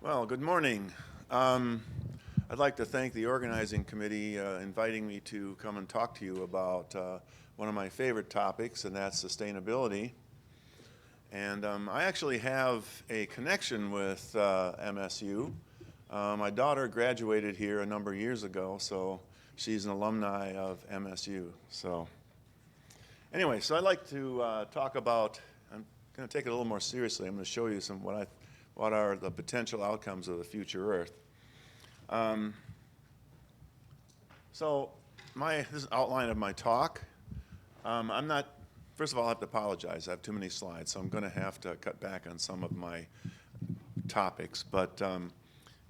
Well, good morning. I'd like to thank the organizing committee inviting me to come and talk to you about one of my favorite topics, and that's sustainability. And I actually have a connection with MSU. My daughter graduated here a number of years ago, so she's an alumni of MSU. So anyway, so I'd like to talk about, I'm going to take it a little more seriously. I'm going to show you what are the potential outcomes of the future Earth. Um, so this is an outline of my talk. I'm not, first of all, I have to apologize. I have too many slides, so I'm going to have to cut back on some of my topics. But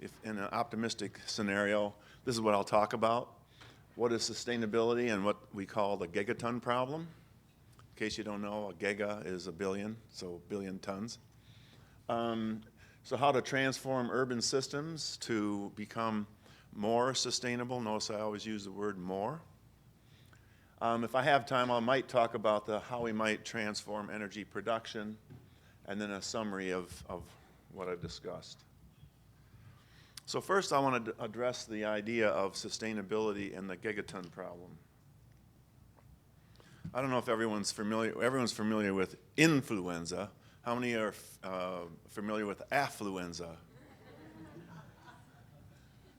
if in an optimistic scenario, this is what I'll talk about. What is sustainability and what we call the gigaton problem? In case you don't know, a giga is a billion, so billion tons. So how to transform urban systems to become more sustainable. Notice I always use the word more. If I have time, I might talk about how we might transform energy production, and then a summary of what I've discussed. So first I want to address the idea of sustainability and the gigaton problem. I don't know if everyone's familiar with influenza. How many are familiar with affluenza?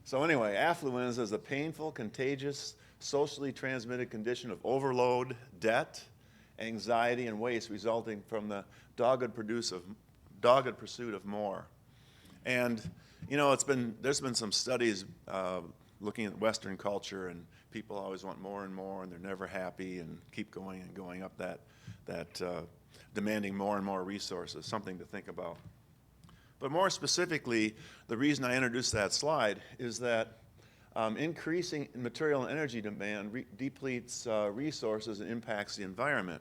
So anyway, affluenza is a painful, contagious, socially transmitted condition of overload, debt, anxiety, and waste resulting from the dogged pursuit of more. And you know, there's been some studies looking at Western culture, and people always want more and more, and they're never happy, and keep going and going up that demanding more and more resources, something to think about. But more specifically, the reason I introduced that slide is that increasing material and energy demand depletes resources and impacts the environment.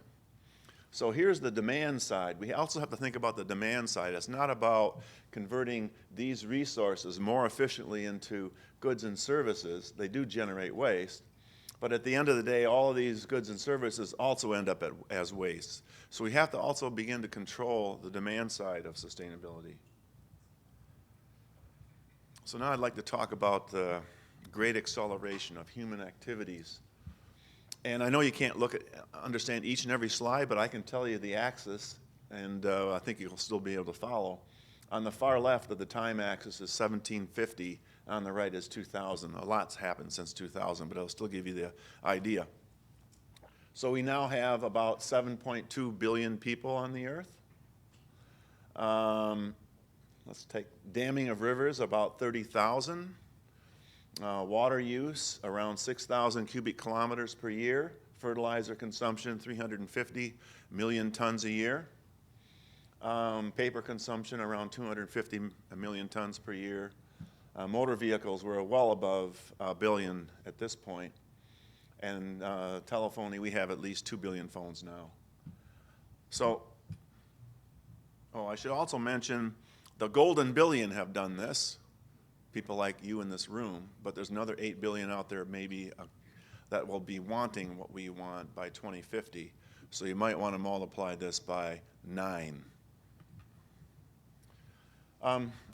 So here's the demand side. We also have to think about the demand side. It's not about converting these resources more efficiently into goods and services. They do generate waste. But at the end of the day, all of these goods and services also end up as waste. So we have to also begin to control the demand side of sustainability. So now I'd like to talk about the great acceleration of human activities. And I know you can't understand each and every slide, but I can tell you the axis, and I think you'll still be able to follow. On the far left of the time axis is 1750. On the right is 2000. A lot's happened since 2000, but it'll still give you the idea. So we now have about 7.2 billion people on the earth. Let's take damming of rivers, about 30,000. Water use, around 6,000 cubic kilometers per year. Fertilizer consumption, 350 million tons a year. Paper consumption, around 250 million tons per year. Motor vehicles were well above a billion at this point. And telephony, we have at least 2 billion phones now. So, I should also mention the golden billion have done this, people like you in this room, but there's another 8 billion out there maybe that will be wanting what we want by 2050. So you might want to multiply this by 9.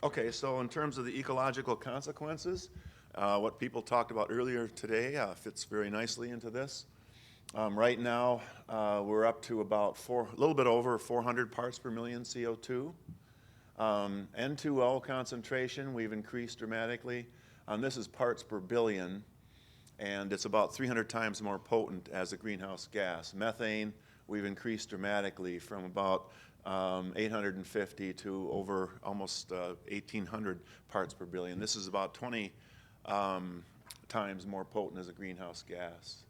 Okay, so in terms of the ecological consequences, what people talked about earlier today fits very nicely into this. Right now, we're up to about a little bit over 400 parts per million CO2. N2O concentration, we've increased dramatically. This is parts per billion, and it's about 300 times more potent as a greenhouse gas. Methane, we've increased dramatically from about 850 to over almost 1,800 parts per billion. This is about 20 times more potent as a greenhouse gas.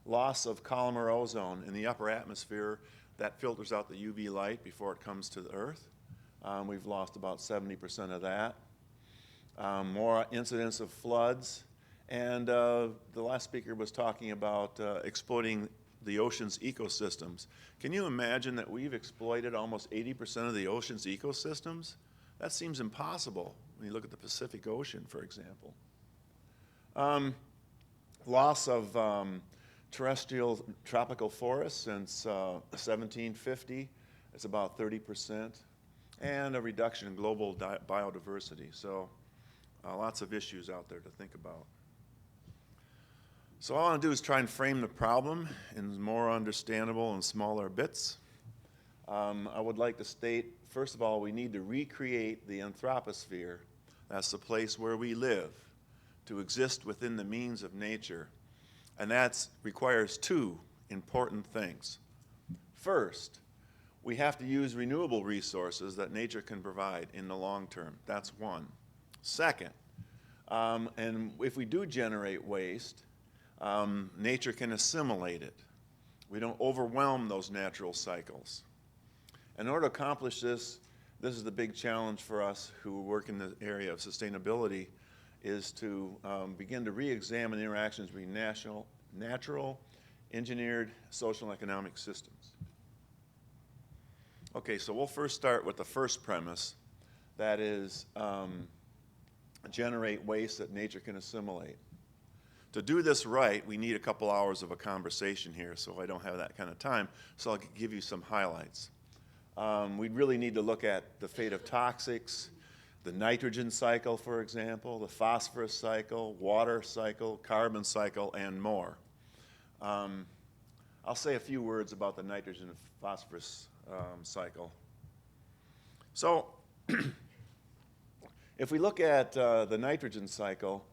Loss of columnar ozone in the upper atmosphere, that filters out the UV light before it comes to the Earth. We've lost about 70% of that. More incidents of floods. And the last speaker was talking about exploiting the ocean's ecosystems. Can you imagine that we've exploited almost 80% of the ocean's ecosystems? That seems impossible when you look at the Pacific Ocean, for example. Loss of terrestrial tropical forests since 1750. It's about 30%. and a reduction in global biodiversity. So lots of issues out there to think about. So all I want to do is try and frame the problem in more understandable and smaller bits. I would like to state, first of all, we need to recreate the anthroposphere. That's the place where we live, to exist within the means of nature. And that requires two important things. First, we have to use renewable resources that nature can provide in the long term. That's one. Second, and if we do generate waste, nature can assimilate it. We don't overwhelm those natural cycles. In order to accomplish this, this is the big challenge for us who work in the area of sustainability, is to begin to re-examine interactions between natural, engineered, social and economic systems. Okay, so we'll first start with the first premise, that is generate waste that nature can assimilate. To do this right, we need a couple hours of a conversation here, so I don't have that kind of time, so I'll give you some highlights. We really need to look at the fate of toxics, the nitrogen cycle, for example, the phosphorus cycle, water cycle, carbon cycle, and more. I'll say a few words about the nitrogen and phosphorus cycle. So if we look at the nitrogen cycle,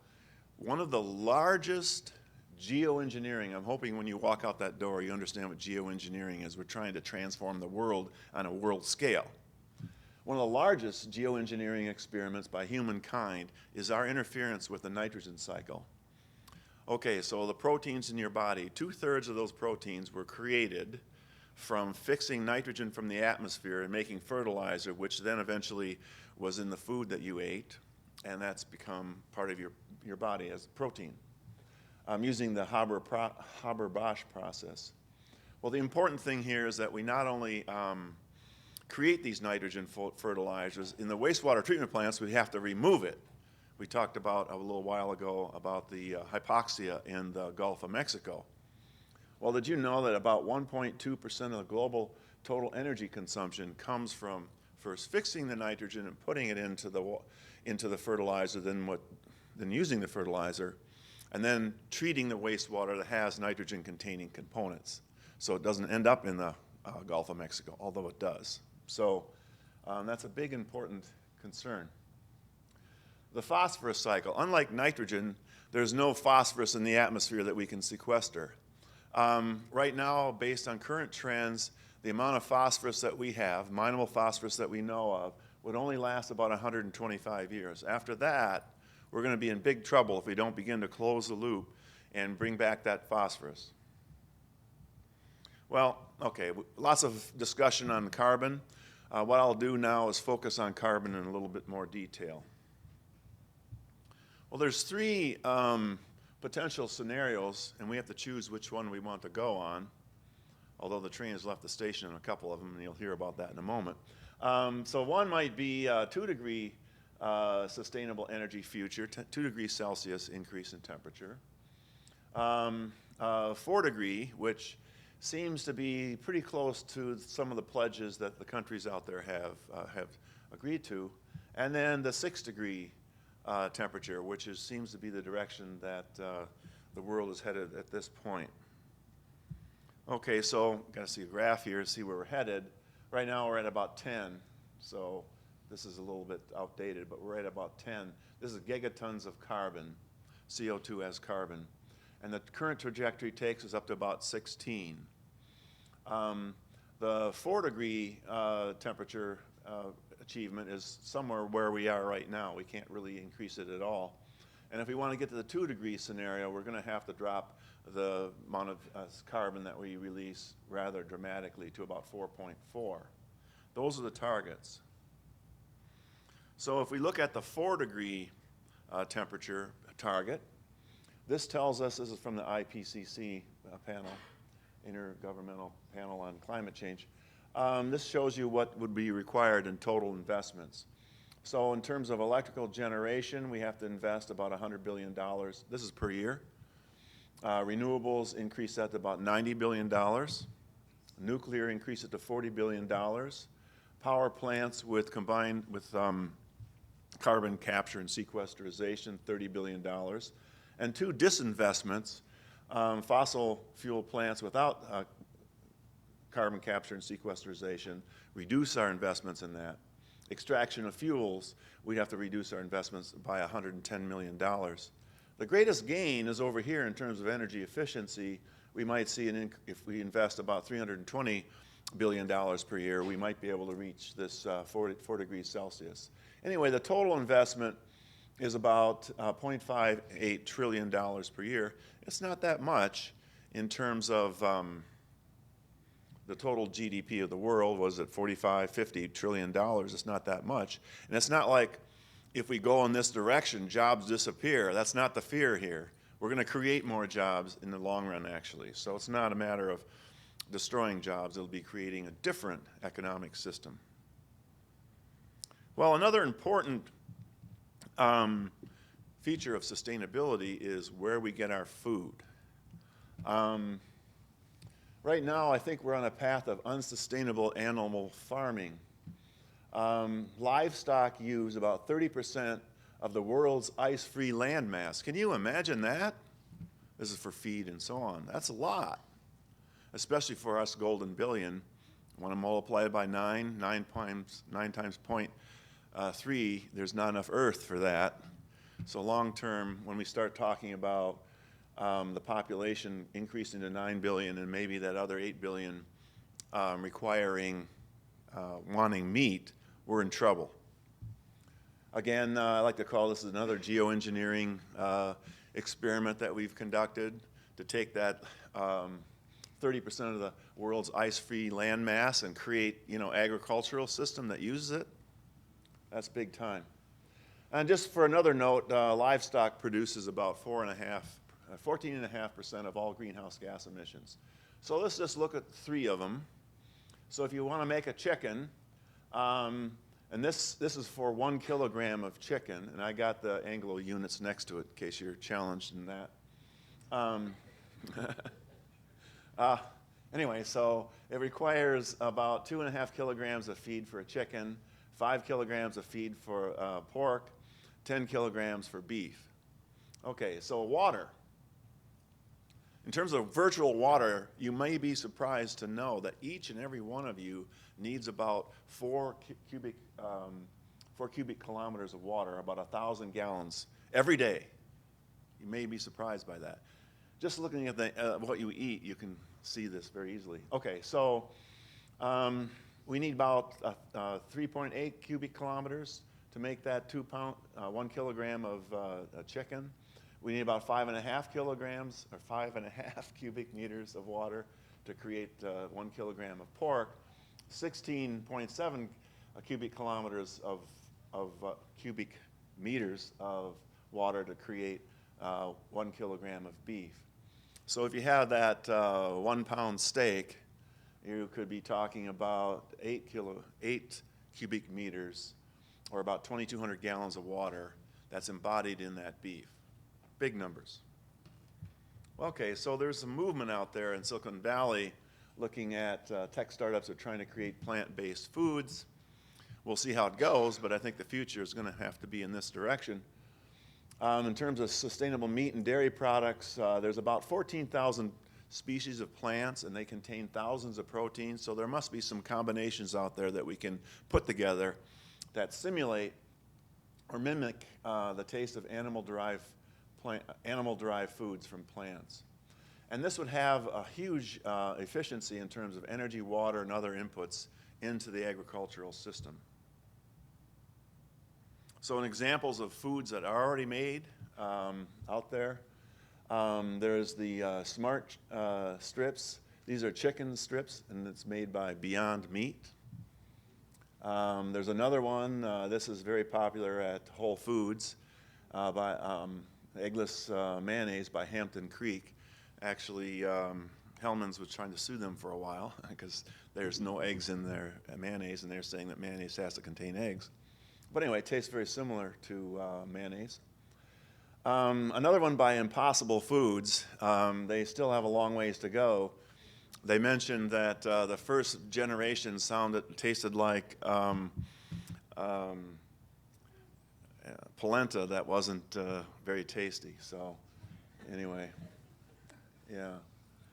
one of the largest geoengineering, I'm hoping when you walk out that door you understand what geoengineering is. We're trying to transform the world on a world scale. One of the largest geoengineering experiments by humankind is our interference with the nitrogen cycle. Okay, so the proteins in your body, 2/3 of those proteins were created from fixing nitrogen from the atmosphere and making fertilizer, which then eventually was in the food that you ate, and that's become part of your body as protein, using the Haber-Bosch process. Well, the important thing here is that we not only create these nitrogen fertilizers, in the wastewater treatment plants we have to remove it. We talked about a little while ago about the hypoxia in the Gulf of Mexico. Well, did you know that about 1.2% of the global total energy consumption comes from first fixing the nitrogen and putting it into the fertilizer, then using the fertilizer, and then treating the wastewater that has nitrogen-containing components, so it doesn't end up in the Gulf of Mexico, although it does. So that's a big, important concern. The phosphorus cycle. Unlike nitrogen, there's no phosphorus in the atmosphere that we can sequester. Right now, based on current trends, the amount of phosphorus that we have, mineable phosphorus that we know of, would only last about 125 years. After that, we're going to be in big trouble if we don't begin to close the loop and bring back that phosphorus. Well, okay, lots of discussion on carbon. What I'll do now is focus on carbon in a little bit more detail. Well, there's three potential scenarios, and we have to choose which one we want to go on, although the train has left the station in a couple of them, and you'll hear about that in a moment. So one might be 2 degree sustainable energy future, 2 degrees Celsius increase in temperature. 4 degree, which seems to be pretty close to some of the pledges that the countries out there have agreed to. And then the 6 degree temperature, which seems to be the direction that the world is headed at this point. Okay, so got to see a graph here to see where we're headed. Right now we're at about 10, so this is a little bit outdated, but we're at about 10. This is gigatons of carbon, CO2 as carbon. And the current trajectory takes us up to about 16. The 4 degree temperature achievement is somewhere where we are right now. We can't really increase it at all. And if we want to get to the 2 degree scenario, we're going to have to drop the amount of carbon that we release rather dramatically to about 4.4. Those are the targets. So if we look at the 4 degree temperature target, this tells us, this is from the IPCC panel, Intergovernmental Panel on Climate Change. This shows you what would be required in total investments. So in terms of electrical generation, we have to invest about $100 billion. This is per year. Renewables increase that to about $90 billion. Nuclear increase it to $40 billion. power plants combined with carbon capture and sequestration, $30 billion. And 2 disinvestments, fossil fuel plants without carbon capture and sequestration, reduce our investments in that. Extraction of fuels, we have to reduce our investments by $110 million. The greatest gain is over here in terms of energy efficiency. We might see, if we invest about $320 billion per year, we might be able to reach this 4 degrees Celsius. Anyway, the total investment is about $0.58 trillion per year. It's not that much in terms of the total GDP of the world was at $50 trillion. It's not that much. And it's not like if we go in this direction, jobs disappear. That's not the fear here. We're going to create more jobs in the long run, actually. So it's not a matter of destroying jobs. It'll be creating a different economic system. Well, another important feature of sustainability is where we get our food. Right now, I think we're on a path of unsustainable animal farming. Livestock use about 30% of the world's ice-free land mass. Can you imagine that? This is for feed and so on. That's a lot, especially for us golden billion. Want to multiply it by 9 times 0.3, there's not enough Earth for that. So long term, when we start talking about the population increasing to 9 billion and maybe that other 8 billion wanting meat, we're in trouble. Again, I like to call this another geoengineering experiment that we've conducted to take that 30% of the world's ice-free land mass and create, agricultural system that uses it. That's big time. And just for another note, livestock produces about 14.5% of all greenhouse gas emissions. So let's just look at 3 of them. So if you want to make a chicken, and this is for 1 kilogram of chicken, and I got the Anglo units next to it in case you're challenged in that. Anyway, so it requires about 2.5 kilograms of feed for a chicken, 5 kilograms of feed for pork, 10 kilograms for beef. Okay, so water. In terms of virtual water, you may be surprised to know that each and every one of you needs about 4 cubic kilometers of water, about 1,000 gallons every day. You may be surprised by that. Just looking at what you eat, you can see this very easily. Okay, so we need about 3.8 cubic kilometers to make that 1 kilogram of chicken. We need about 5.5 kilograms or 5.5 cubic meters of water to create 1 kilogram of pork, 16.7 cubic kilometers of cubic meters of water to create 1 kilogram of beef. So if you have that 1 pound steak, you could be talking about 8 cubic meters or about 2,200 gallons of water that's embodied in that beef. Big numbers. Okay, so there's a movement out there in Silicon Valley looking at tech startups that are trying to create plant-based foods. We'll see how it goes, but I think the future is going to have to be in this direction. In terms of sustainable meat and dairy products, there's about 14,000 species of plants, and they contain thousands of proteins, so there must be some combinations out there that we can put together that simulate or mimic the taste of animal-derived foods from plants. And this would have a huge efficiency in terms of energy, water, and other inputs into the agricultural system. So in examples of foods that are already made out there, there's the Smart strips. These are chicken strips, and it's made by Beyond Meat. There's another one. This is very popular at Whole Foods by eggless mayonnaise by Hampton Creek. Actually, Hellmann's was trying to sue them for a while because there's no eggs in their mayonnaise, and they're saying that mayonnaise has to contain eggs. But anyway, it tastes very similar to mayonnaise. Another one by Impossible Foods. They still have a long ways to go, they mentioned that the first generation tasted like polenta that wasn't very tasty. So anyway, yeah.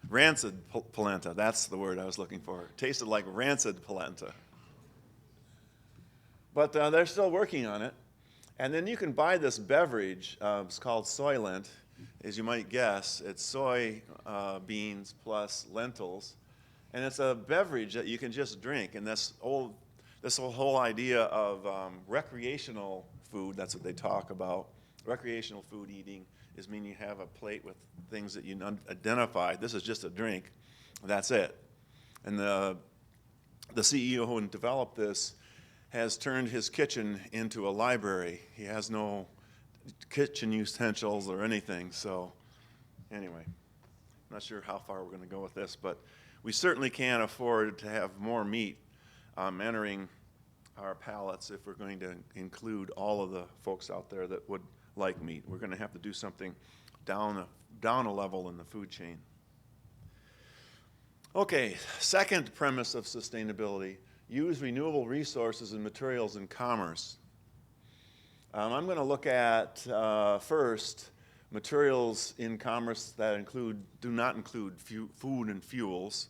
Rancid polenta, that's the word I was looking for. Tasted like rancid polenta. But they're still working on it. And then you can buy this beverage. It's called Soylent. As you might guess, it's soy beans plus lentils. And it's a beverage that you can just drink. And this whole idea of recreational food, that's what they talk about. Recreational food eating is meaning you have a plate with things that you identify. This is just a drink. That's it. And the CEO who developed this has turned his kitchen into a library. He has no kitchen utensils or anything. So anyway, I'm not sure how far we're going to go with this, but we certainly can't afford to have more meat entering our palates if we're going to include all of the folks out there that would like meat. We're going to have to do something down a level in the food chain. Okay, second premise of sustainability, use renewable resources and materials in commerce. I'm going to look at first materials in commerce that do not include food and fuels.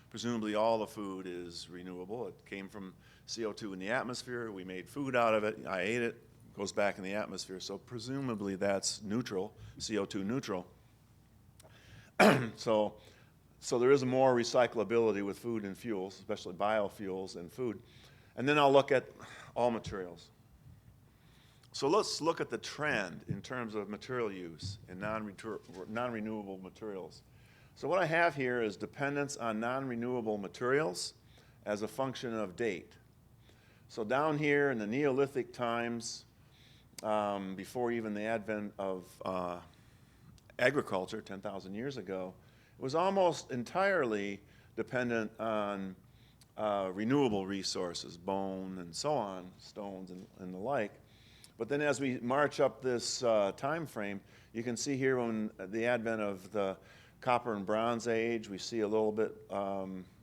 Presumably all the food is renewable. It came from CO2 in the atmosphere. We made food out of it. I ate it. It goes back in the atmosphere. So presumably that's neutral, CO2 neutral. So there is more recyclability with food and fuels, especially biofuels and food. And then I'll look at all materials. So let's look at the trend in terms of material use and non-renewable materials. So what I have here is dependence on non-renewable materials as a function of date. So down here in the Neolithic times, before even the advent of agriculture 10,000 years ago, it was almost entirely dependent on renewable resources, bone and so on, stones and the like. But then as we march up this time frame, you can see here when the advent of the Copper and Bronze Age, we see a little bit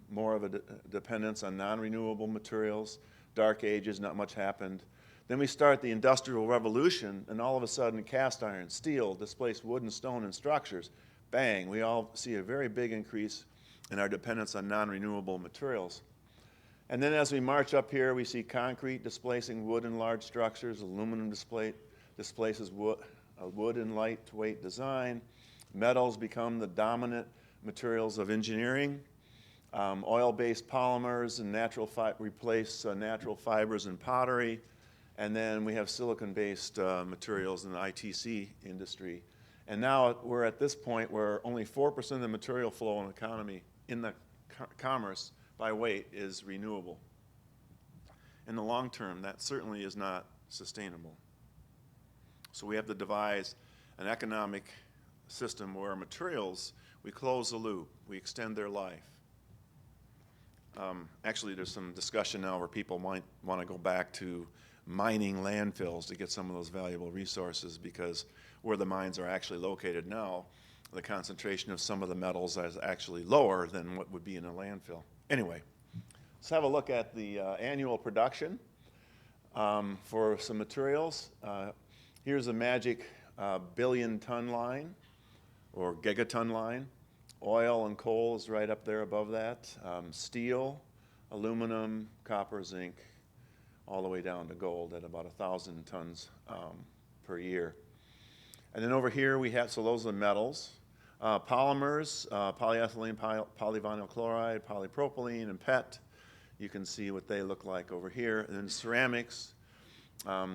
more of a dependence on non-renewable materials. Dark Ages, not much happened. Then we start the Industrial Revolution, and all of a sudden cast iron, steel, displaced wood and stone and structures. Bang, we all see a very big increase in our dependence on non-renewable materials. And then as we march up here, we see concrete displacing wood in large structures, aluminum displaces wood in lightweight design, metals become the dominant materials of engineering, oil-based polymers and replace natural fibers in pottery, and then we have silicon-based materials in the ITC industry. And now we're at this point where only 4% of the material flow in the economy, in the commerce by weight, is renewable. In the long term, that certainly is not sustainable. So we have to devise an economic system where materials, we close the loop, we extend their life. Actually, there's some discussion now where people might want to go back to mining landfills to get some of those valuable resources, because where the mines are actually located now, the concentration of some of the metals is actually lower than what would be in a landfill. Anyway, let's have a look at the annual production for some materials. Here's a magic billion-ton line or gigaton line. Oil and coal is right up there above that. Steel, aluminum, copper, zinc, all the way down to gold at about 1,000 tons per year. And then over here we have, so those are the metals. Polymers, polyethylene, polyvinyl chloride, polypropylene, and PET. You can see what they look like over here. And then ceramics,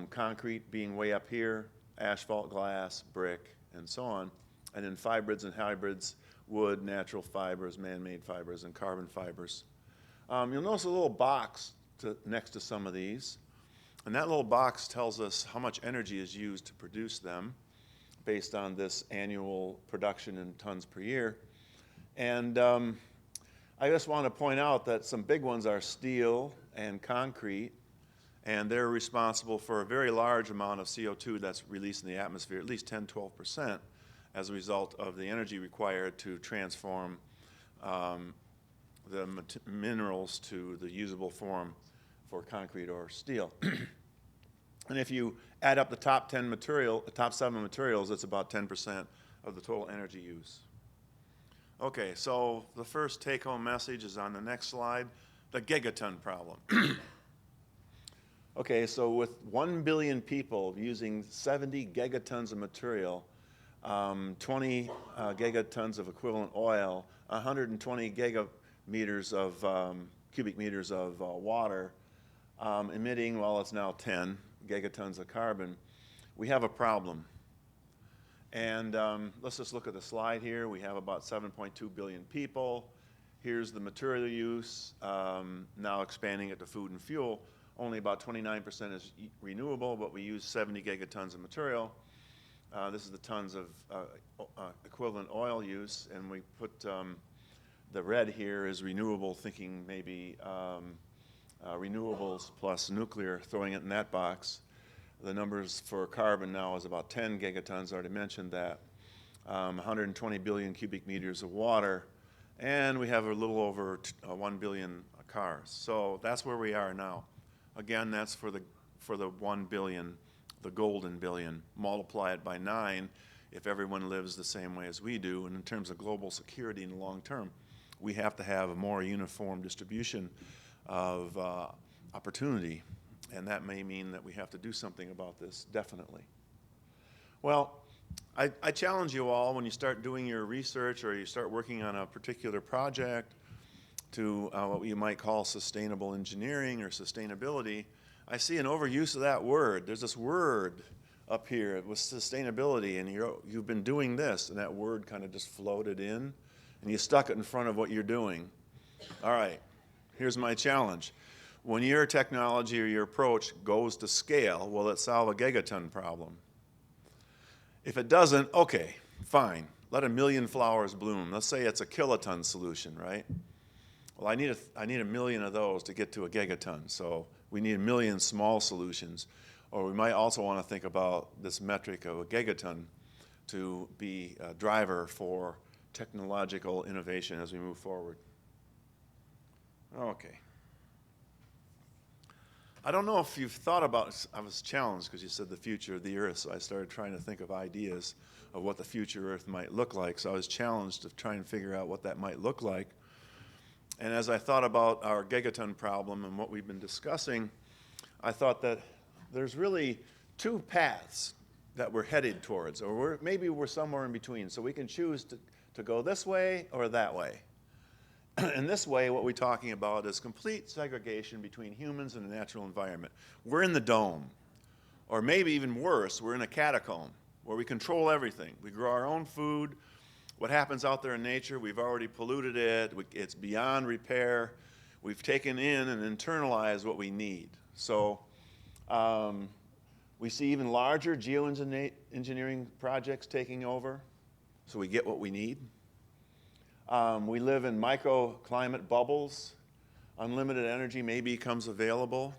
concrete being way up here, asphalt, glass, brick, and so on. And then hybrids and hybrids, wood, natural fibers, man-made fibers, and carbon fibers. You'll notice a little box next to some of these. And that little box tells us how much energy is used to produce them based on this annual production in tons per year. And I just want to point out that some big ones are steel and concrete, and they're responsible for a very large amount of CO2 that's released in the atmosphere, at least 10-12%, as a result of the energy required to transform the minerals to the usable form for concrete or steel. And if you add up the top 7 materials, it's about 10% of the total energy use. Okay, so the first take-home message is on the next slide, the gigaton problem. Okay, so with 1 billion people using 70 gigatons of material, 20 gigatons of equivalent oil, 120 gigameters of cubic meters of water, emitting, well, it's now 10 gigatons of carbon, we have a problem. And let's just look at the slide here. We have about 7.2 billion people. Here's the material use, now expanding it to food and fuel. Only about 29% is renewable, but we use 70 gigatons of material. This is the tons of equivalent oil use, and we put the red here is renewable, thinking maybe renewables plus nuclear, throwing it in that box. The numbers for carbon now is about 10 gigatons, I already mentioned that. 120 billion cubic meters of water, and we have a little over 1 billion cars. So that's where we are now. Again, that's for the 1 billion, the golden billion. Multiply it by 9 if everyone lives the same way as we do. And in terms of global security in the long term, we have to have a more uniform distribution of opportunity. And that may mean that we have to do something about this, definitely. Well, I challenge you all, when you start doing your research or you start working on a particular project, to what you might call sustainable engineering or sustainability. I see an overuse of that word. There's this word up here with sustainability, and you've been doing this, and that word kind of just floated in, and you stuck it in front of what you're doing. All right, here's my challenge. When your technology or your approach goes to scale, will it solve a gigaton problem? If it doesn't, okay, fine. Let 1 million flowers bloom. Let's say it's a kiloton solution, right? Well, I need a million of those to get to a gigaton, so we need 1 million small solutions. Or we might also want to think about this metric of a gigaton to be a driver for technological innovation as we move forward. Okay. I don't know if you've thought about, I was challenged because you said the future of the Earth, so I started trying to think of ideas of what the future Earth might look like. So I was challenged to try and figure out what that might look like. And as I thought about our gigaton problem and what we've been discussing, I thought that there's really 2 paths that we're headed towards, or maybe we're somewhere in between. So we can choose to go this way or that way. In this way, what we're talking about is complete segregation between humans and the natural environment. We're in the dome, or maybe even worse, we're in a catacomb where we control everything. We grow our own food. What happens out there in nature, we've already polluted it. It's beyond repair. We've taken in and internalized what we need. So we see even larger geoengineering projects taking over, so we get what we need. We live in microclimate bubbles. Unlimited energy maybe becomes available,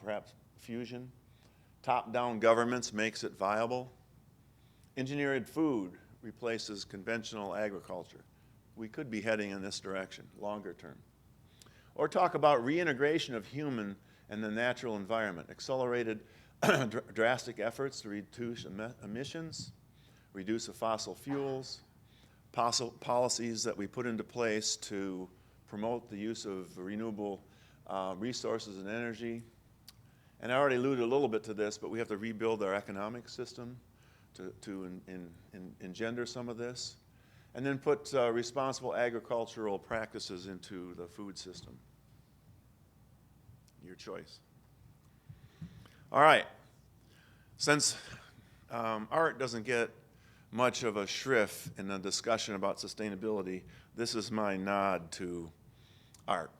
perhaps fusion. Top-down governments makes it viable. Engineered food replaces conventional agriculture. We could be heading in this direction, longer term. Or talk about reintegration of human and the natural environment, accelerated drastic efforts to reduce emissions, reduce the fossil fuels, policies that we put into place to promote the use of renewable resources and energy. And I already alluded a little bit to this, but we have to rebuild our economic system to engender some of this, and then put responsible agricultural practices into the food system. Your choice. All right. Since art doesn't get much of a shrift in the discussion about sustainability, this is my nod to art.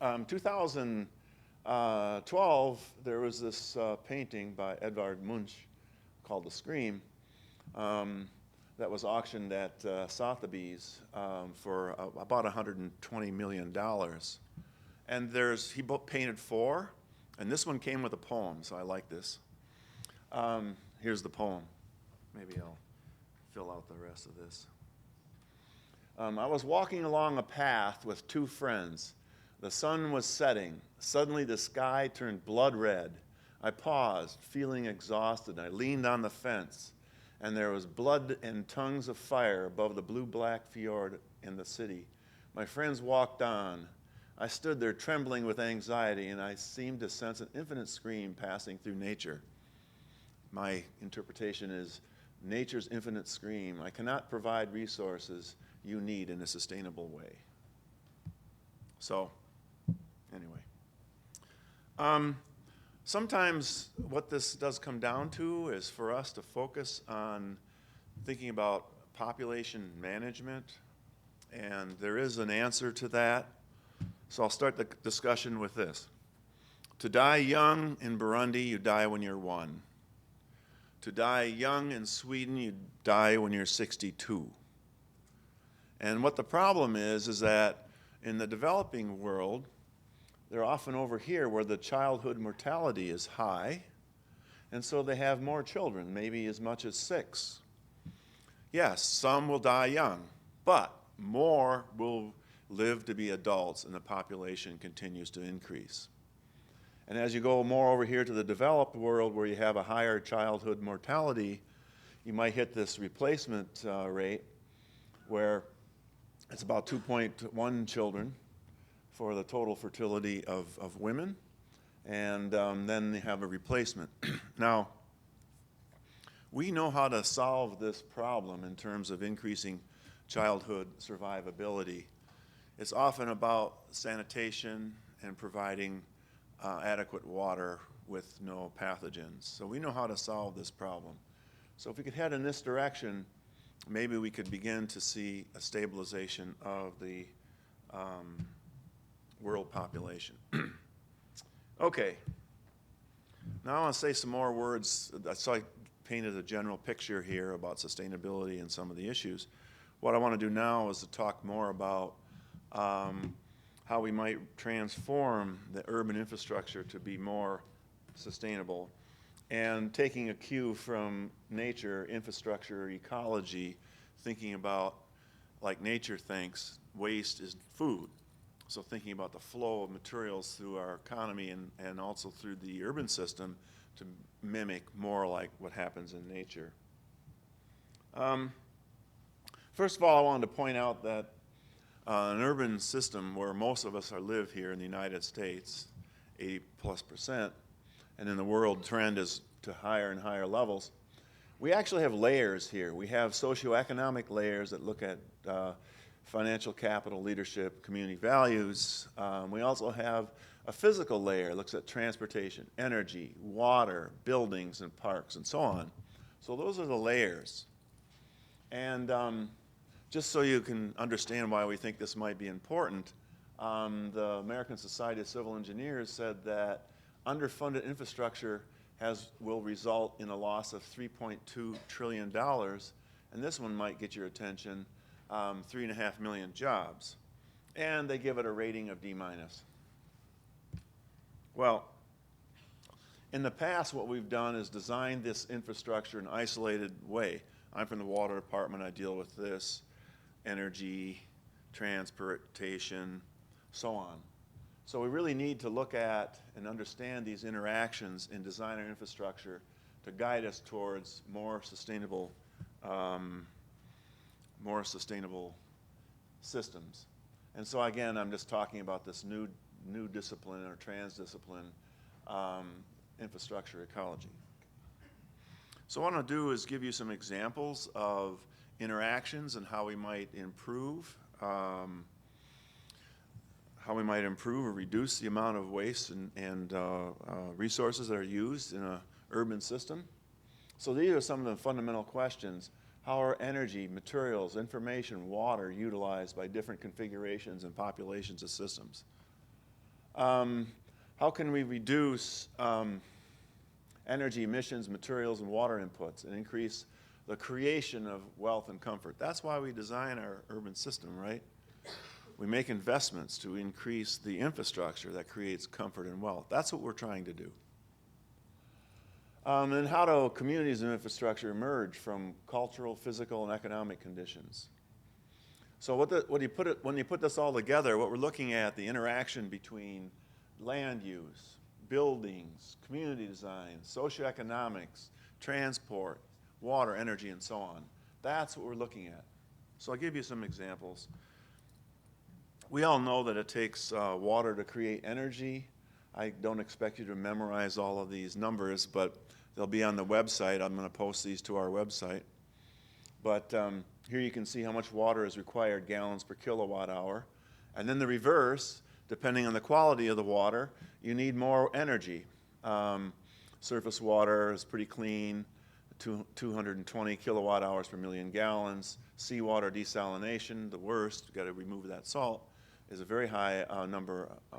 2012, there was this painting by Edvard Munch called The Scream that was auctioned at Sotheby's for about $120 million. And he painted 4, and this one came with a poem, so I like this. Here's the poem. Maybe I'll fill out the rest of this. I was walking along a path with two friends. The sun was setting. Suddenly the sky turned blood red. I paused, feeling exhausted. I leaned on the fence, and there was blood and tongues of fire above the blue-black fjord in the city. My friends walked on. I stood there trembling with anxiety, and I seemed to sense an infinite scream passing through nature. My interpretation is nature's infinite scream. I cannot provide resources you need in a sustainable way. So, anyway. Sometimes what this does come down to is for us to focus on thinking about population management, and there is an answer to that. So I'll start the discussion with this. To die young in Burundi, you die when you're 1. To die young in Sweden, you die when you're 62. And what the problem is that in the developing world, they're often over here where the childhood mortality is high, and so they have more children, maybe as much as 6. Yes, some will die young, but more will live to be adults, and the population continues to increase. And as you go more over here to the developed world where you have a higher childhood mortality, you might hit this replacement rate where it's about 2.1 children for the total fertility of women, and then they have a replacement. Now, we know how to solve this problem in terms of increasing childhood survivability. It's often about sanitation and providing adequate water with no pathogens. So we know how to solve this problem. So if we could head in this direction, maybe we could begin to see a stabilization of the world population. Okay. Now I want to say some more words. So I painted a general picture here about sustainability and some of the issues. What I want to do now is to talk more about how we might transform the urban infrastructure to be more sustainable, and taking a cue from nature, infrastructure, ecology, thinking about, like nature thinks, waste is food. So thinking about the flow of materials through our economy and also through the urban system to mimic more like what happens in nature. First of all, I wanted to point out that an urban system where most of us live here in the United States, 80+%, and in the world trend is to higher and higher levels, we actually have layers here. We have socioeconomic layers that look at financial capital, leadership, community values. We also have a physical layer that looks at transportation, energy, water, buildings, and parks, and so on. So those are the layers. And just so you can understand why we think this might be important, the American Society of Civil Engineers said that underfunded infrastructure will result in a loss of $3.2 trillion, and this one might get your attention, 3.5 million jobs. And they give it a rating of D-. Well, in the past, what we've done is designed this infrastructure in an isolated way. I'm from the water department, I deal with this, energy, transportation, so on. So we really need to look at and understand these interactions in design our infrastructure to guide us towards more sustainable systems. And so again, I'm just talking about this new discipline or transdiscipline infrastructure ecology. So what I want to do is give you some examples of interactions and how we might improve or reduce the amount of waste and resources that are used in an urban system. So these are some of the fundamental questions. How are energy, materials, information, water utilized by different configurations and populations of systems? How can we reduce energy emissions, materials, and water inputs and increase the creation of wealth and comfort? That's why we design our urban system, right? We make investments to increase the infrastructure that creates comfort and wealth. That's what we're trying to do. And how do communities and infrastructure emerge from cultural, physical, and economic conditions? So when you put this all together, what we're looking at, the interaction between land use, buildings, community design, socioeconomics, transport, water, energy, and so on. That's what we're looking at. So I'll give you some examples. We all know that it takes water to create energy. I don't expect you to memorize all of these numbers, but they'll be on the website. I'm going to post these to our website. But here you can see how much water is required, gallons per kilowatt hour. And then the reverse, depending on the quality of the water, you need more energy. Surface water is pretty clean, 220 kilowatt hours per million gallons. Seawater desalination, the worst, you've got to remove that salt, is a very high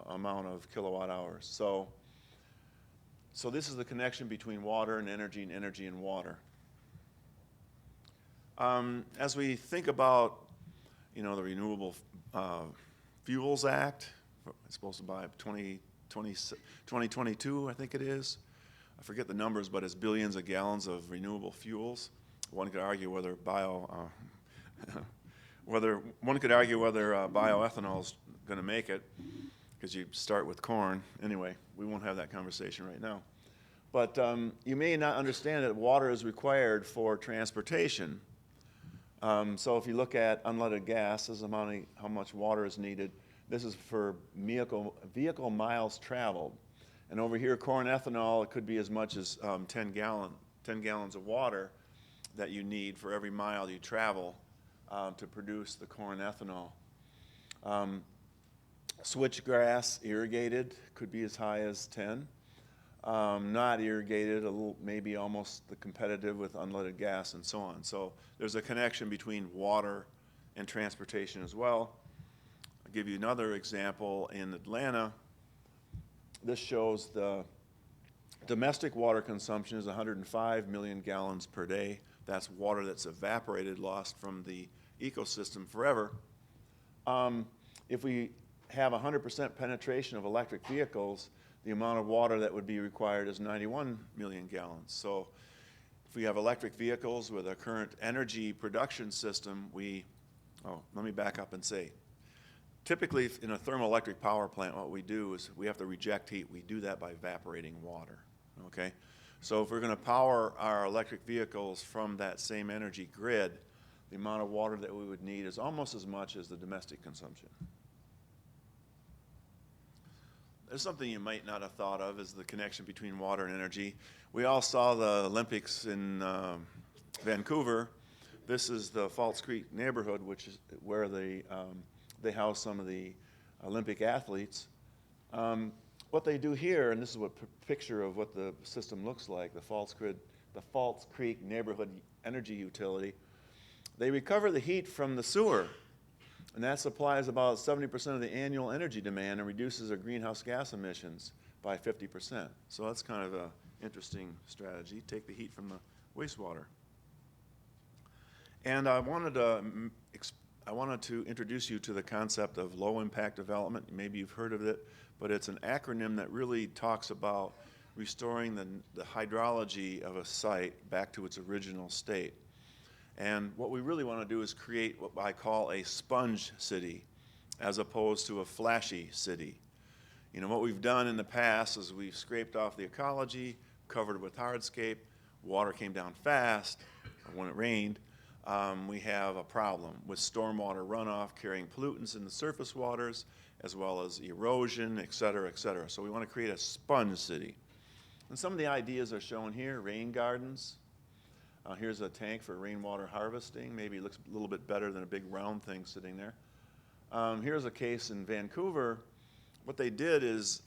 amount of kilowatt hours. So this is the connection between water and energy and water. As we think about, the Renewable Fuels Act, it's supposed to by 2022, I think it is. I forget the numbers, but it's billions of gallons of renewable fuels. One could argue whether bioethanol is going to make it, because you start with corn. Anyway, we won't have that conversation right now. But you may not understand that water is required for transportation. So if you look at unleaded gas, this is how much water is needed. This is for vehicle miles traveled. And over here, corn ethanol, it could be as much as 10 gallons of water that you need for every mile you travel to produce the corn ethanol. Switchgrass, irrigated, could be as high as 10. Not irrigated, maybe almost competitive with unleaded gas and so on. So there's a connection between water and transportation as well. I'll give you another example in Atlanta. This shows the domestic water consumption is 105 million gallons per day. That's water that's evaporated, lost from the ecosystem forever. If we have 100% penetration of electric vehicles, the amount of water that would be required is 91 million gallons. So if we have electric vehicles with a current energy production system, let me back up and say, typically in a thermoelectric power plant, what we do is we have to reject heat. We do that by evaporating water, okay? So if we're going to power our electric vehicles from that same energy grid, the amount of water that we would need is almost as much as the domestic consumption. There's something you might not have thought of is the connection between water and energy. We all saw the Olympics in Vancouver. This is the False Creek neighborhood, which is where they house some of the Olympic athletes. What they do here, and this is what picture of what the system looks like, the False Creek neighborhood energy utility. They recover the heat from the sewer, and that supplies about 70% of the annual energy demand and reduces our greenhouse gas emissions by 50%. So that's kind of an interesting strategy, take the heat from the wastewater. And I wanted to introduce you to the concept of low-impact development. Maybe you've heard of it, but it's an acronym that really talks about restoring the hydrology of a site back to its original state. And what we really want to do is create what I call a sponge city as opposed to a flashy city. What we've done in the past is we've scraped off the ecology, covered it with hardscape, water came down fast, when it rained, we have a problem with stormwater runoff carrying pollutants in the surface waters, as well as erosion, et cetera, et cetera. So we want to create a sponge city. And some of the ideas are shown here, rain gardens. Here's a tank for rainwater harvesting. Maybe it looks a little bit better than a big round thing sitting there. Here's a case in Vancouver. What they did is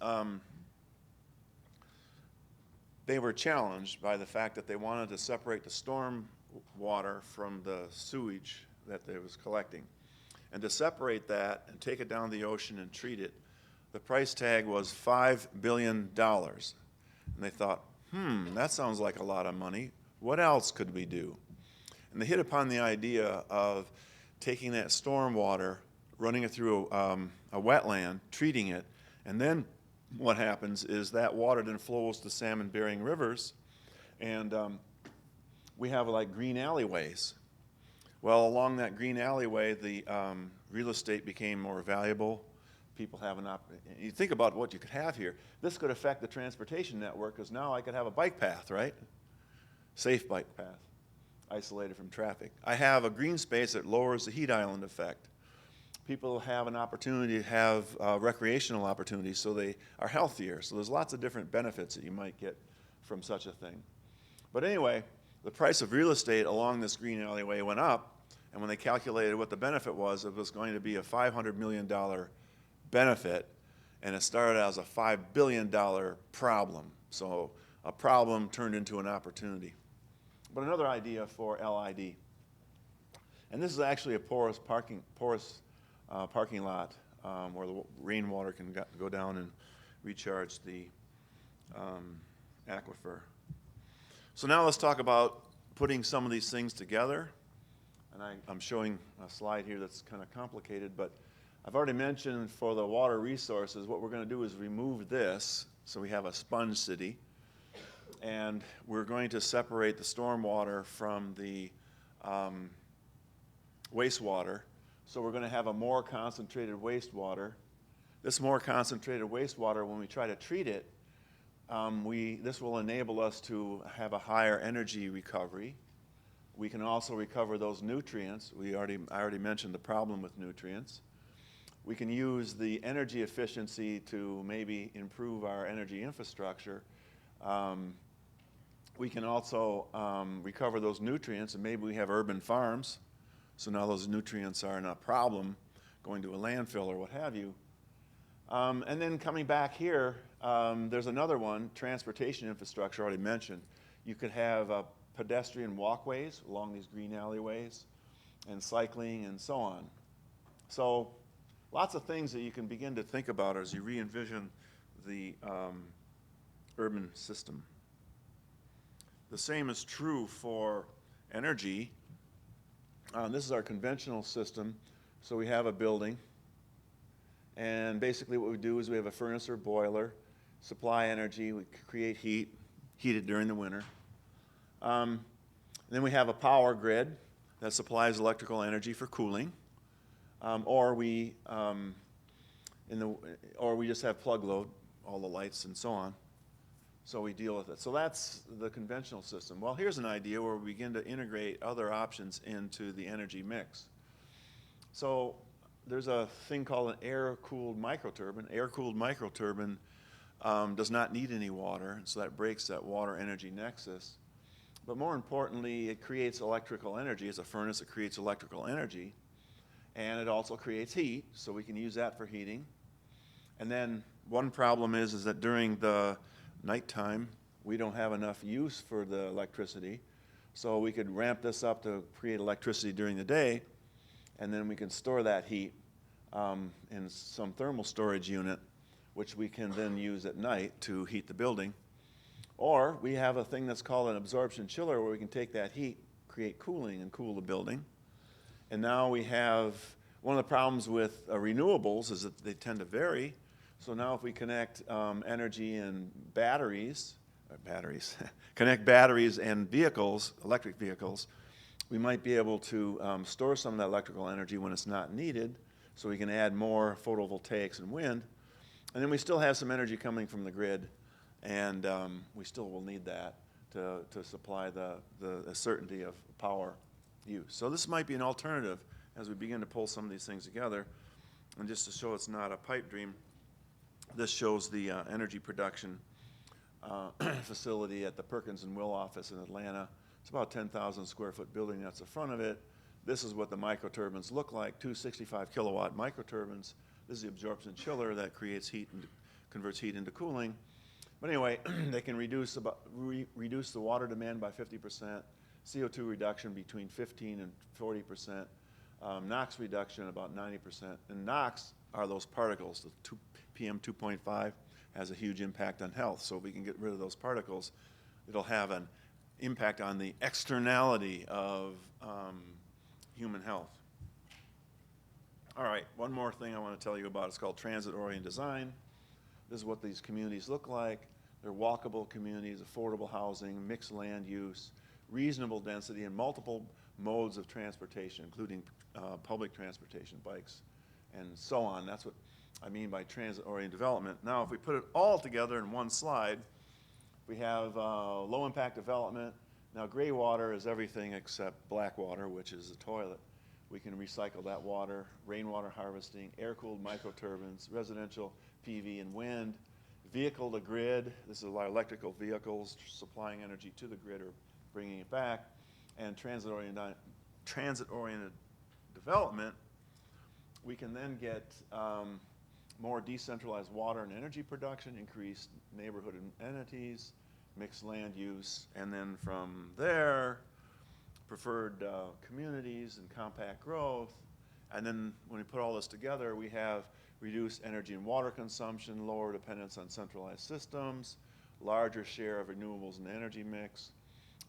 they were challenged by the fact that they wanted to separate the storm water from the sewage that they was collecting. And to separate that and take it down the ocean and treat it, the price tag was $5 billion. And they thought, that sounds like a lot of money. What else could we do? And they hit upon the idea of taking that storm water, running it through a wetland, treating it, and then what happens is that water then flows to salmon-bearing rivers, and we have like green alleyways. Well, along that green alleyway, the real estate became more valuable. People have an you think about what you could have here. This could affect the transportation network, because now I could have a bike path, right? Safe bike path, isolated from traffic. I have a green space that lowers the heat island effect. People have an opportunity to have recreational opportunities, so they are healthier. So there's lots of different benefits that you might get from such a thing. But anyway, the price of real estate along this green alleyway went up, and when they calculated what the benefit was, it was going to be a $500 million benefit, and it started as a $5 billion problem. So a problem turned into an opportunity. But another idea for LID, and this is actually a porous parking lot where the rainwater can go down and recharge the aquifer. So now let's talk about putting some of these things together. And I'm showing a slide here that's kind of complicated, but I've already mentioned for the water resources, what we're going to do is remove this, so we have a sponge city, and we're going to separate the stormwater from the wastewater. So we're going to have a more concentrated wastewater. This more concentrated wastewater, when we try to treat it, this will enable us to have a higher energy recovery. We can also recover those nutrients. I already mentioned the problem with nutrients. We can use the energy efficiency to maybe improve our energy infrastructure. We can also recover those nutrients, and maybe we have urban farms, so now those nutrients are not a problem going to a landfill or what have you. And then coming back here, there's another one, transportation infrastructure, already mentioned. You could have pedestrian walkways along these green alleyways, and cycling and so on. So lots of things that you can begin to think about as you re-envision the urban system. The same is true for energy. This is our conventional system. So we have a building, and basically what we do is we have a furnace or boiler, supply energy, we create heat it during the winter. Then we have a power grid that supplies electrical energy for cooling, or we just have plug load, all the lights and so on. So we deal with it. So that's the conventional system. Well, here's an idea where we begin to integrate other options into the energy mix. So there's a thing called an air-cooled microturbine. Air-cooled microturbine does not need any water, so that breaks that water energy nexus. But more importantly, it creates electrical energy. It's a furnace that creates electrical energy. And it also creates heat, so we can use that for heating. And then one problem is that during the nighttime, we don't have enough use for the electricity. So we could ramp this up to create electricity during the day, and then we can store that heat in some thermal storage unit, which we can then use at night to heat the building. Or we have a thing that's called an absorption chiller, where we can take that heat, create cooling, and cool the building. And now we have, one of the problems with renewables is that they tend to vary. So now if we connect energy and batteries, connect batteries and vehicles, electric vehicles, we might be able to store some of that electrical energy when it's not needed, so we can add more photovoltaics and wind. And then we still have some energy coming from the grid, and we still will need that to supply the certainty of power use. So this might be an alternative as we begin to pull some of these things together. And just to show it's not a pipe dream, this shows the energy production facility at the Perkins and Will office in Atlanta. It's about 10,000 square foot building. That's the front of it. This is what the microturbines look like, two 65 kilowatt microturbines. This is the absorption chiller that creates heat and converts heat into cooling. But anyway, they can reduce the water demand by 50%, CO2 reduction between 15 and 40%, NOx reduction about 90%. And NOx are those particles. The PM 2.5 has a huge impact on health. So if we can get rid of those particles, it'll have an impact on the externality of human health. All right, one more thing I want to tell you about. It's called transit-oriented design. This is what these communities look like. They're walkable communities, affordable housing, mixed land use, reasonable density and multiple modes of transportation, including public transportation, bikes, and so on. That's what I mean by transit-oriented development. Now, if we put it all together in one slide, we have low-impact development. Now, gray water is everything except black water, which is the toilet. We can recycle that water, rainwater harvesting, air-cooled microturbines, residential PV and wind, vehicle to grid. This is a lot of electrical vehicles supplying energy to the grid or bringing it back, and transit-oriented development. We can then get more decentralized water and energy production, increased neighborhood entities, mixed land use, and then from there, preferred communities and compact growth. And then when we put all this together, we have reduced energy and water consumption, lower dependence on centralized systems, larger share of renewables in the energy mix,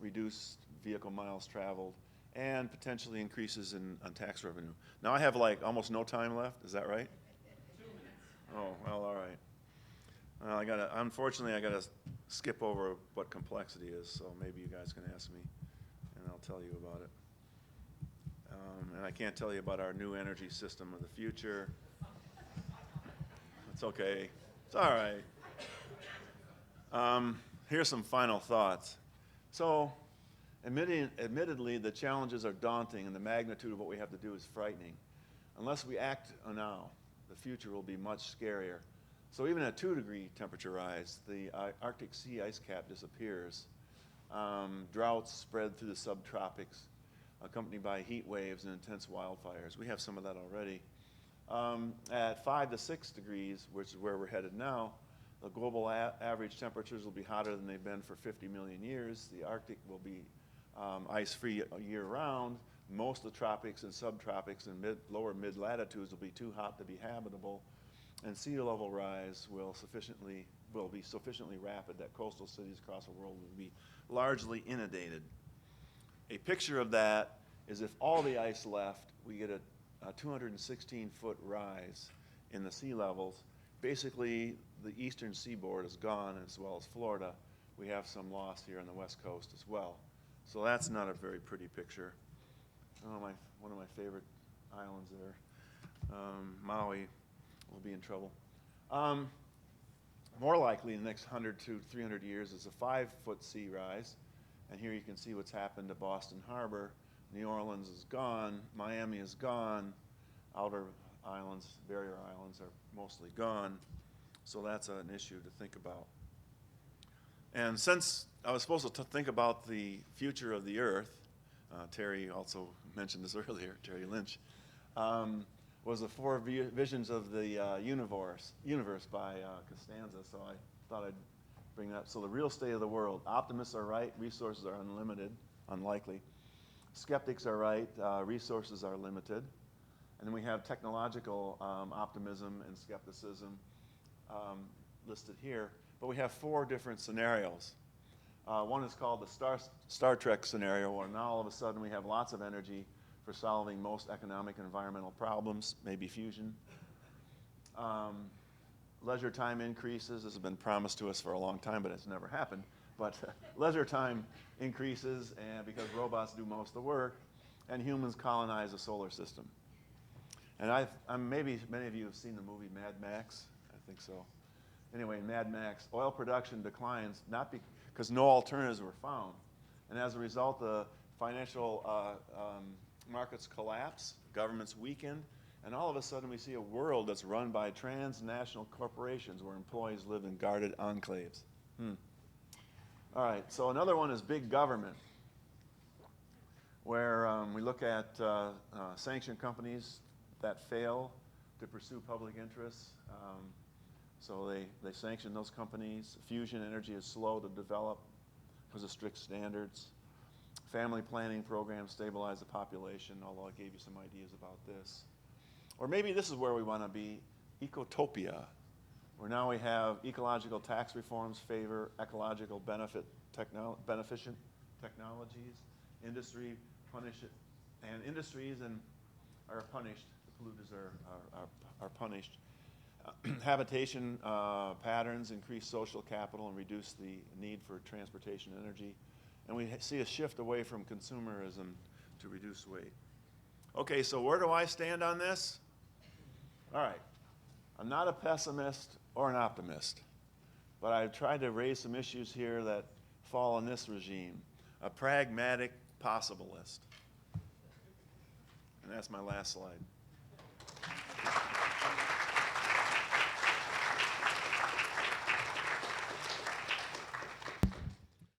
reduced vehicle miles traveled, and potentially increases on tax revenue. Now I have like almost no time left, is that right? 2 minutes. Oh, well, all right. Well, unfortunately, I gotta skip over what complexity is, so maybe you guys can ask me, and I'll tell you about it. And I can't tell you about our new energy system of the future. It's okay. It's all right. Here's some final thoughts. So, admittedly, the challenges are daunting, and the magnitude of what we have to do is frightening. Unless we act now, the future will be much scarier. So even at 2-degree temperature rise, the Arctic sea ice cap disappears. Droughts spread through the subtropics, accompanied by heat waves and intense wildfires. We have some of that already. At 5 to 6 degrees, which is where we're headed now, the global average temperatures will be hotter than they've been for 50 million years. The Arctic will be ice-free year-round. Most of the tropics and subtropics and lower mid-latitudes will be too hot to be habitable. And sea level rise will be sufficiently rapid that coastal cities across the world will be largely inundated. A picture of that is if all the ice left, we get a 216-foot rise in the sea levels. Basically, the eastern seaboard is gone, as well as Florida. We have some loss here on the west coast as well. So that's not a very pretty picture. Oh, one of my favorite islands there. Maui will be in trouble. More likely in the next 100 to 300 years is a 5-foot sea rise. And here you can see what's happened to Boston Harbor. New Orleans is gone. Miami is gone. Outer islands, barrier islands, are mostly gone. So that's an issue to think about. And since I was supposed to think about the future of the Earth, Terry also mentioned this earlier, Terry Lynch, was the 4 visions of the universe by Costanza, so I thought I'd bring that up. So the real state of the world: optimists are right, resources are unlimited, unlikely. Skeptics are right, resources are limited. And then we have technological optimism and skepticism listed here, but we have 4 different scenarios. One is called the Star Trek scenario, where now all of a sudden we have lots of energy for solving most economic and environmental problems, maybe fusion. Leisure time increases. This has been promised to us for a long time, but it's never happened. But leisure time increases and because robots do most of the work, and humans colonize the solar system. And maybe many of you have seen the movie Mad Max. I think so. Anyway, in Mad Max, oil production declines not because no alternatives were found. And as a result, the financial markets collapse, governments weaken, and all of a sudden we see a world that's run by transnational corporations where employees live in guarded enclaves. All right, so another one is big government, where we look at sanctioned companies that fail to pursue public interests. So they sanction those companies. Fusion energy is slow to develop because of strict standards. Family planning programs stabilize the population, although I gave you some ideas about this. Or maybe this is where we want to be, ecotopia, where now we have ecological tax reforms favor ecological beneficent technologies. Industry punish it, and industries are punished. The polluters are punished. Habitation patterns increase social capital and reduce the need for transportation energy. and we see a shift away from consumerism to reduce weight. Okay, so where do I stand on this? All right, I'm not a pessimist or an optimist, but I've tried to raise some issues here that fall in this regime. A pragmatic possibilist. And that's my last slide.